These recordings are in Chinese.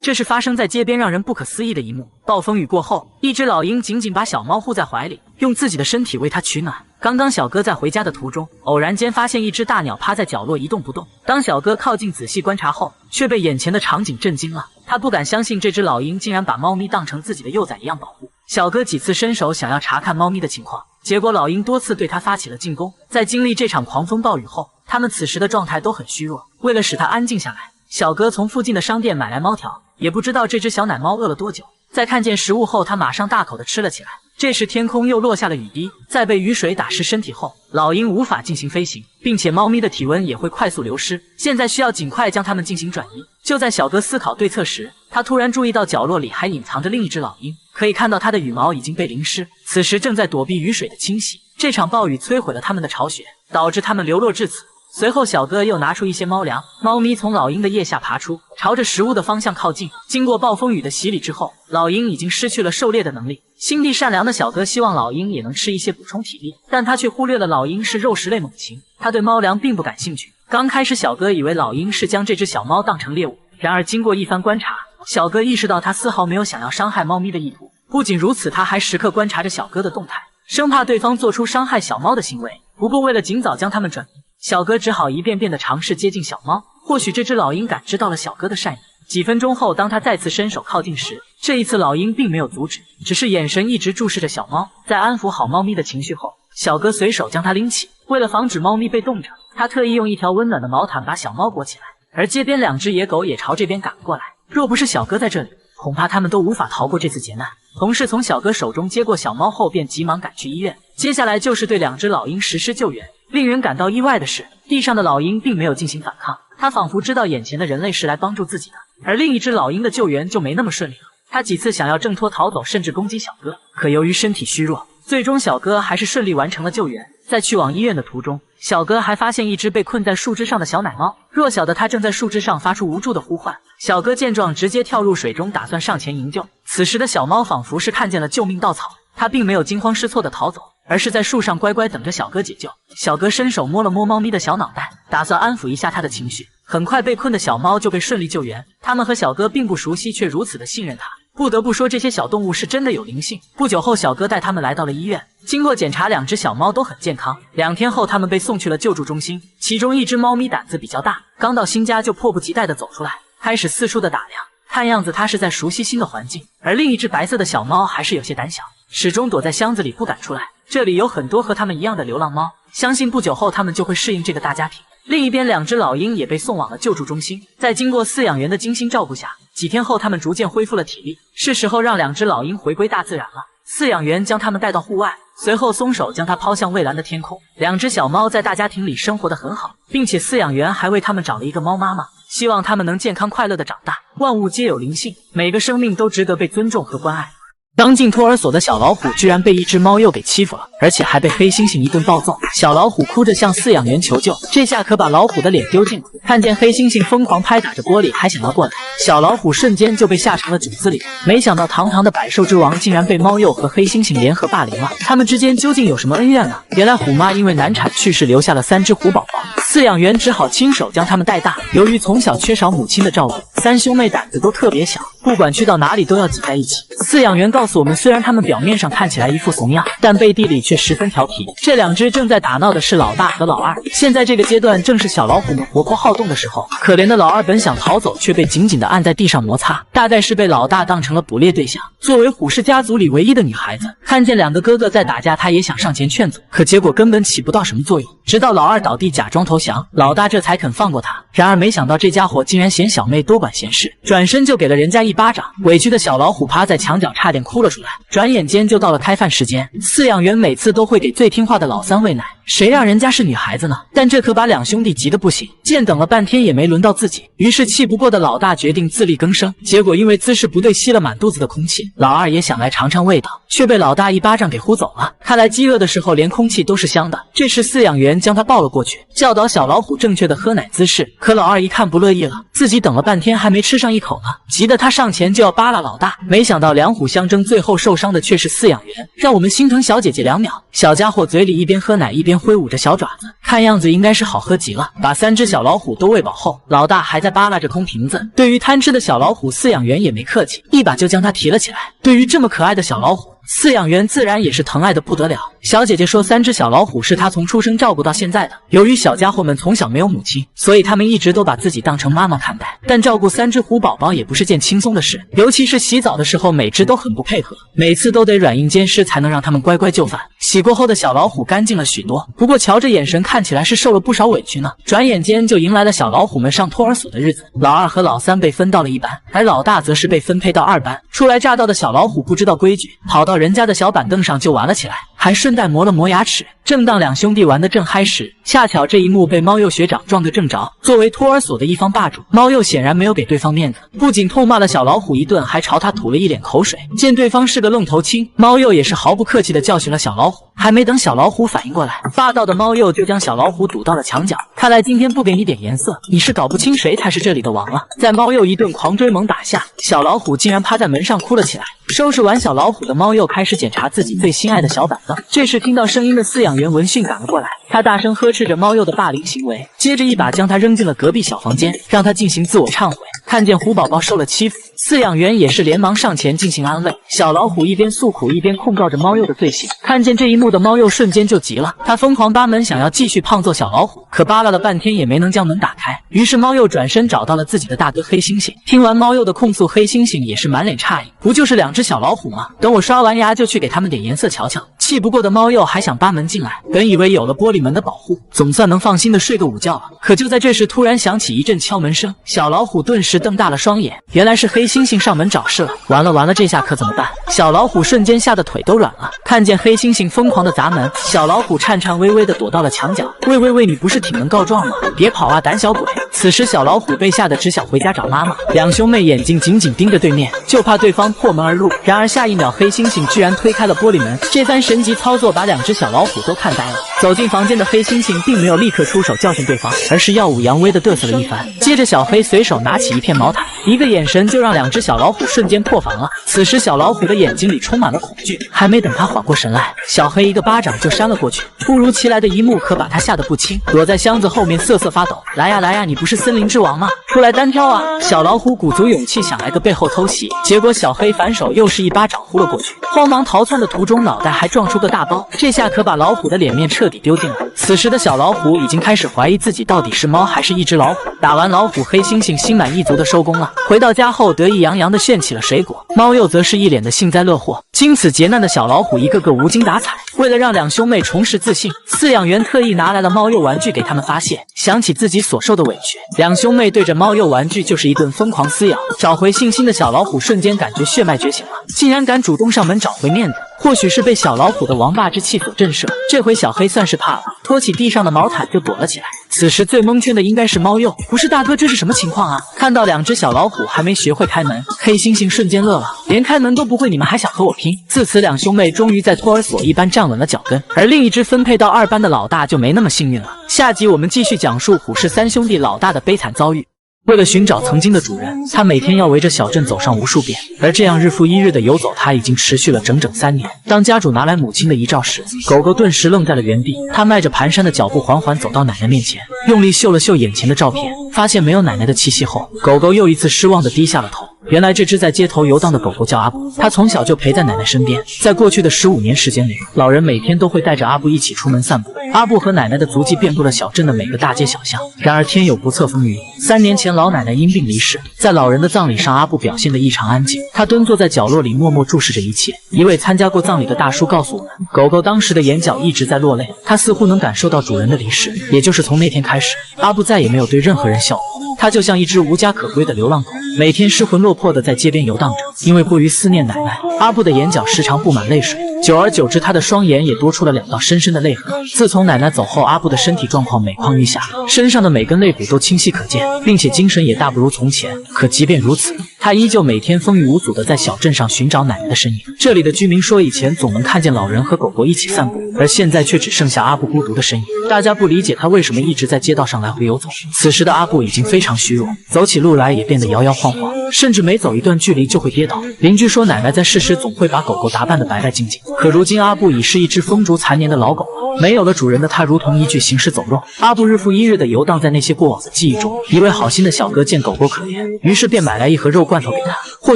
这是发生在街边让人不可思议的一幕。暴风雨过后，一只老鹰紧紧把小猫护在怀里，用自己的身体为它取暖。刚刚小哥在回家的途中，偶然间发现一只大鸟趴在角落一动不动。当小哥靠近仔细观察后，却被眼前的场景震惊了。他不敢相信这只老鹰竟然把猫咪当成自己的幼崽一样保护。小哥几次伸手想要查看猫咪的情况，结果老鹰多次对他发起了进攻。在经历这场狂风暴雨后，他们此时的状态都很虚弱。为了使它安静下来，小哥从附近的商店买来猫条，也不知道这只小奶猫饿了多久。在看见食物后，它马上大口的吃了起来。这时天空又落下了雨滴，在被雨水打湿身体后，老鹰无法进行飞行，并且猫咪的体温也会快速流失，现在需要尽快将它们进行转移。就在小哥思考对策时，他突然注意到角落里还隐藏着另一只老鹰，可以看到它的羽毛已经被淋湿，此时正在躲避雨水的侵袭。这场暴雨摧毁了它们的巢穴，导致它们流落至此。随后小哥又拿出一些猫粮，猫咪从老鹰的腋下爬出，朝着食物的方向靠近。经过暴风雨的洗礼之后，老鹰已经失去了狩猎的能力。心地善良的小哥希望老鹰也能吃一些补充体力，但他却忽略了老鹰是肉食类猛禽，他对猫粮并不感兴趣。刚开始小哥以为老鹰是将这只小猫当成猎物，然而经过一番观察，小哥意识到他丝毫没有想要伤害猫咪的意图。不仅如此，他还时刻观察着小哥的动态，生怕对方做出伤害小猫的行为。不过为了尽早将它们转移，小哥只好一遍遍地尝试接近小猫。或许这只老鹰感知到了小哥的善意。几分钟后，当他再次伸手靠近时，这一次老鹰并没有阻止，只是眼神一直注视着小猫。在安抚好猫咪的情绪后，小哥随手将它拎起。为了防止猫咪被冻着，他特意用一条温暖的毛毯把小猫裹起来。而街边2只野狗也朝这边赶过来，若不是小哥在这里，恐怕他们都无法逃过这次劫难。同事从小哥手中接过小猫后，便急忙赶去医院。接下来就是对2只老鹰实施救援。令人感到意外的是，地上的老鹰并没有进行反抗，它仿佛知道眼前的人类是来帮助自己的。而另一只老鹰的救援就没那么顺利了，它几次想要挣脱逃走，甚至攻击小哥，可由于身体虚弱，最终小哥还是顺利完成了救援。在去往医院的途中，小哥还发现一只被困在树枝上的小奶猫，弱小的它正在树枝上发出无助的呼唤。小哥见状，直接跳入水中，打算上前营救。此时的小猫仿佛是看见了救命稻草，它并没有惊慌失措的逃走，而是在树上乖乖等着小哥解救。小哥伸手摸了摸猫咪的小脑袋，打算安抚一下它的情绪。很快被困的小猫就被顺利救援。他们和小哥并不熟悉，却如此的信任他。不得不说，这些小动物是真的有灵性。不久后，小哥带他们来到了医院。经过检查，2只小猫都很健康。2天后，他们被送去了救助中心。其中一只猫咪胆子比较大，刚到新家就迫不及待地走出来，开始四处的打量。看样子它是在熟悉新的环境。而另一只白色的小猫还是有些胆小，始终躲在箱子里不敢出来。这里有很多和它们一样的流浪猫，相信不久后它们就会适应这个大家庭。另一边，2只老鹰也被送往了救助中心。在经过饲养员的精心照顾下，几天后它们逐渐恢复了体力，是时候让2只老鹰回归大自然了。饲养员将它们带到户外，随后松手将它抛向蔚蓝的天空。2只小猫在大家庭里生活得很好，并且饲养员还为它们找了一个猫妈妈，希望它们能健康快乐地长大。万物皆有灵性，每个生命都值得被尊重和关爱。刚进托儿所的小老虎居然被一只猫又给欺负了，而且还被黑猩猩一顿暴揍。小老虎哭着向饲养员求救，这下可把老虎的脸丢尽了。看见黑猩猩疯狂拍打着玻璃，还想要过来，小老虎瞬间就被吓成了囧司令。没想到堂堂的百兽之王竟然被猫鼬和黑猩猩联合霸凌了，他们之间究竟有什么恩怨呢？原来虎妈因为难产去世，留下了3只虎宝宝，饲养员只好亲手将它们带大。由于从小缺少母亲的照顾，3兄妹胆子都特别小，不管去到哪里都要挤在一起。饲养员告诉我们，虽然他们表面上看起来一副怂样，但背地里却十分调皮。这2只正在打闹的是老大和老二。现在这个阶段正是小老虎们活泼好动的时候，可怜的老二本想逃走，却被紧紧地按在地上摩擦，大概是被老大当成了捕猎对象。作为虎氏家族里唯一的女孩子，看见2个哥哥在打架，她也想上前劝阻，可结果根本起不到什么作用。直到老二倒地假装投降，老大这才肯放过他。然而没想到这家伙竟然嫌小妹多管闲事，转身就给了人家一巴掌。委屈的小老虎趴在墙角差点哭了出来。转眼间就到了开饭时间，饲养员每次都会给最听话的老3喂奶，谁让人家是女孩子呢？但这可把2兄弟急得不行，见等了半天也没轮到自己，于是气不过的老大决定自力更生，结果因为姿势不对吸了满肚子的空气。老二也想来尝尝味道，却被老大一巴掌给呼走了。看来饥饿的时候连空气都是香的。这时饲养员将他抱了过去，教导小老虎正确的喝奶姿势。可老二一看不乐意了，自己等了半天还没吃上一口呢，急得他上前就要扒拉老大。没想到2虎相争，最后受伤的却是饲养员，让我们心疼小姐姐2秒。小家伙嘴里一边喝奶一边挥舞着小爪子，看样子应该是好喝极了。把3只小老虎都喂饱后，老大还在扒拉着空瓶子。对于贪吃的小老虎，饲养员也没客气，一把就将它提了起来。对于这么可爱的小老虎，饲养员自然也是疼爱的不得了。小姐姐说，3只小老虎是她从出生照顾到现在的。由于小家伙们从小没有母亲，所以他们一直都把自己当成妈妈看待。但照顾3只虎宝宝也不是件轻松的事，尤其是洗澡的时候，每只都很不配合，每次都得软硬兼施才能让他们乖乖就范。洗过后的小老虎干净了许多，不过瞧着眼神看起来是受了不少委屈呢。转眼间就迎来了小老虎们上托儿所的日子，老2和老3被分到了1班，而老大则是被分配到2班。初来乍到的小老虎不知道规矩，跑到人家的小板凳上就玩了起来，还顺带磨了磨牙齿。正当2兄弟玩得正嗨时，恰巧这一幕被猫鼬学长撞个正着。作为托儿所的一方霸主，猫鼬显然没有给对方面子，不仅痛骂了小老虎一顿，还朝他吐了一脸口水。见对方是个愣头青，猫鼬也是毫不客气地教训了小老虎。还没等小老虎反应过来，霸道的猫鼬就将小老虎堵到了墙角。看来今天不给你点颜色，你是搞不清谁才是这里的王了。在猫鼬一顿狂追猛打下，小老虎竟然趴在门上哭了起来。收拾完小老虎的猫鼬开始检查自己最心爱的小板凳。这时听到声音的饲养员闻讯赶了过来，他大声呵斥着猫鼬的霸凌行为，接着一把将他扔进了隔壁小房间，让他进行自我忏悔。看见虎宝宝受了欺负，饲养员也是连忙上前进行安慰。小老虎一边诉苦一边控告着猫鼬的罪行。看见这一幕的猫鼬瞬间就急了，他疯狂扒门，想要继续胖揍小老虎，可扒拉了半天也没能将门打开。于是猫鼬转身找到了自己的大哥黑猩猩。听完猫鼬的控诉，黑猩猩也是满脸诧异，不就是2只小老虎吗？等我刷完牙就去给他们点颜色瞧瞧。气不过的猫鼬还想扒门进来，本以为有了玻璃门的保护，总算能放心的睡个午觉了。可就在这时，突然响起一阵敲门声，小老虎顿时瞪大了双眼，原来是黑猩猩上门找事了。完了完了，这下可怎么办？小老虎瞬间吓得腿都软了。看见黑猩猩疯狂的砸门，小老虎颤颤巍巍的躲到了墙角。喂，你不是挺能告状吗？别跑啊，胆小鬼！此时小老虎被吓得只想回家找妈妈。2兄妹眼睛紧紧盯着对面，就怕对方破门而入。然而下一秒，黑猩猩居然推开了玻璃门，这番神级操作把2只小老虎都看呆了。走进房间的黑猩猩并没有立刻出手教训对方，而是耀武扬威的嘚瑟了一番。接着小黑随手拿起一片毛毯，一个眼神就让2只小老虎瞬间破防了。此时小老虎的眼睛里充满了恐惧，还没等他缓过神来，小黑一个巴掌就扇了过去。突如其来的一幕可把他吓得不轻，躲在箱子后面瑟瑟发抖。来呀，你不是森林之王吗？出来单挑啊！小老虎鼓足勇气想来个背后偷袭，结果小黑反手又是一巴掌呼了过去。慌忙逃窜的途中，脑袋还撞出个大包，这下可把老虎的脸面彻底丢尽了。此时的小老虎已经开始怀疑自己到底是猫还是一只老虎。打完老虎，黑猩猩心满意足的收工了。回到家后，得意洋洋的炫起了水果，猫鼬则是一脸的幸灾乐祸。经此劫难的小老虎一个个无精打采。为了让2兄妹重拾自信，饲养员特意拿来了猫鼬玩具给他们发泄。想起自己所受的委屈，2兄妹对着猫鼬玩具就是一顿疯狂撕咬。找回信心的小老虎瞬间感觉血脉觉醒了，竟然敢主动上门找回面子。或许是被小老虎的王霸之气所震慑，这回小黑算是怕了，拖起地上的毛毯就躲了起来。此时最蒙圈的应该是猫鼬，不是大哥，这是什么情况啊？看到2只小老虎还没学会开门，黑猩猩瞬间乐了，连开门都不会，你们还想和我拼？自此2兄妹终于在托儿所一班站稳了脚跟，而另一只分配到2班的老大就没那么幸运了。下集我们继续讲述虎氏3兄弟老大的悲惨遭遇。为了寻找曾经的主人，他每天要围着小镇走上无数遍，而这样日复一日的游走，他已经持续了整整3年。当家主拿来母亲的遗照时，狗狗顿时愣在了原地。他迈着蹒跚的脚步缓缓走到奶奶面前，用力嗅了嗅眼前的照片，发现没有奶奶的气息后，狗狗又一次失望地低下了头。原来这只在街头游荡的狗狗叫阿布，它从小就陪在奶奶身边。在过去的15年时间里，老人每天都会带着阿布一起出门散步。阿布和奶奶的足迹遍布了小镇的每个大街小巷。然而天有不测风云，3年前老奶奶因病离世，在老人的葬礼上，阿布表现得异常安静，他蹲坐在角落里默默注视着一切。一位参加过葬礼的大叔告诉我们，狗狗当时的眼角一直在落泪，它似乎能感受到主人的离世。也就是从那天开始，阿布再也没有对任何人笑过，它就像一只无家可归的流浪狗，每天失魂落魄地在街边游荡着。因为过于思念奶奶，阿布的眼角时常布满泪水，久而久之，他的双眼也多出了2道深深的泪痕。自从奶奶走后，阿布的身体状况每况愈下，身上的每根肋骨都清晰可见，并且精神也大不如从前。可即便如此，他依旧每天风雨无阻地在小镇上寻找奶奶的身影。这里的居民说，以前总能看见老人和狗狗一起散步，而现在却只剩下阿布孤独的身影。大家不理解他为什么一直在街道上来回游走。此时的阿布已经非常虚弱，走起路来也变得摇摇晃晃。甚至每走一段距离就会跌倒。邻居说奶奶在世时总会把狗狗打扮得白白净净，可如今阿布已是一只风烛残年的老狗了，没有了主人的它如同一具行尸走肉。阿布日复一日地游荡在那些过往的记忆中。一位好心的小哥见狗狗可怜，于是便买来一盒肉罐头给它。或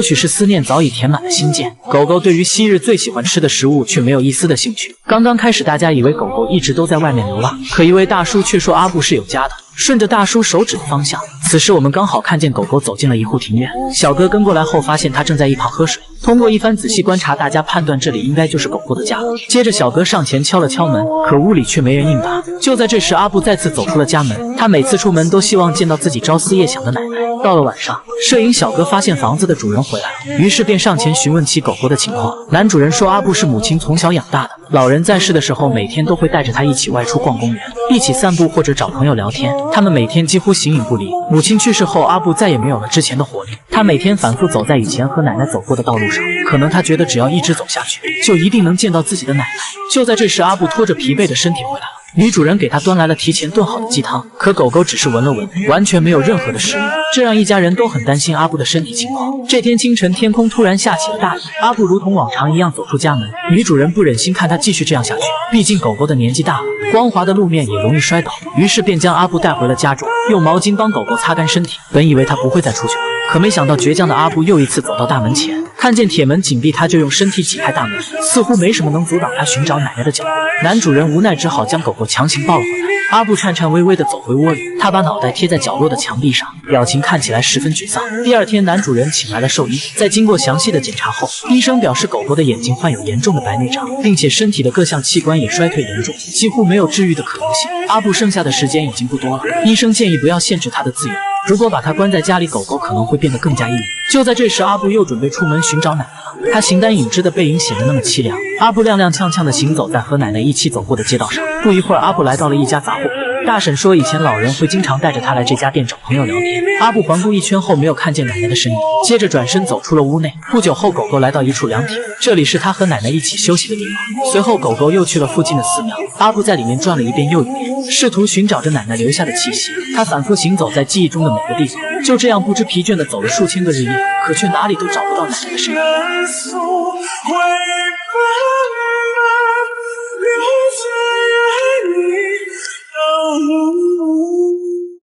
许是思念早已填满了心间，狗狗对于昔日最喜欢吃的食物却没有一丝的兴趣。刚刚开始大家以为狗狗一直都在外面流浪，可一位大叔却说阿布是有家的。顺着大叔手指的方向，此时我们刚好看见狗狗走进了一户庭院。小哥跟过来后，发现它正在一旁喝水。通过一番仔细观察，大家判断这里应该就是狗狗的家。接着小哥上前敲了敲门，可屋里却没人应答。就在这时，阿布再次走出了家门。他每次出门都希望见到自己朝思夜想的奶奶。到了晚上，摄影小哥发现房子的主人回来了，于是便上前询问起狗狗的情况。男主人说，阿布是母亲从小养大的，老人在世的时候每天都会带着他一起外出逛公园，一起散步或者找朋友聊天。他们每天几乎形影不离。母亲去世后，阿布再也没有了之前的活力，他每天反复走在以前和奶奶走过的道路上，可能他觉得只要一直走下去，就一定能见到自己的奶奶。就在这时，阿布拖着疲惫的身体回来了。女主人给他端来了提前炖好的鸡汤，可狗狗只是闻了闻，完全没有任何的食欲，这让一家人都很担心阿布的身体情况。这天清晨，天空突然下起了大雨，阿布如同往常一样走出家门。女主人不忍心看他继续这样下去，毕竟狗狗的年纪大了，光滑的路面也容易摔倒，于是便将阿布带回了家中，用毛巾帮狗狗擦干身体。本以为他不会再出去了，可没想到倔强的阿布又一次走到大门前，看见铁门紧闭，他就用身体挤开大门，似乎没什么能阻挡他寻找奶奶的脚步。男主人无奈只好将狗狗强行抱了回来。阿布颤颤巍巍地走回窝里，他把脑袋贴在角落的墙壁上，表情看起来十分沮丧。第二天，男主人请来了兽医，在经过详细的检查后，医生表示狗狗的眼睛患有严重的白内障，并且身体的各项器官也衰退严重，几乎没有治愈的可能性。阿布剩下的时间已经不多了，医生建议不要限制他的自由，如果把它关在家里，狗狗可能会变得更加抑郁。就在这时，阿布又准备出门寻找奶奶了。他形单影只的背影显得那么凄凉。阿布踉踉跄跄地行走在和奶奶一起走过的街道上。不一会儿，阿布来到了一家杂货铺。大婶说，以前老人会经常带着他来这家店找朋友聊天。阿布环顾一圈后，没有看见奶奶的身影，接着转身走出了屋内。不久后，狗狗来到一处凉亭，这里是他和奶奶一起休息的地方。随后，狗狗又去了附近的寺庙。阿布在里面转了一遍又一遍，试图寻找着奶奶留下的气息。他反复行走在记忆中的每个地方，就这样不知疲倦地走了数千个日夜，可却哪里都找不到奶奶的身影。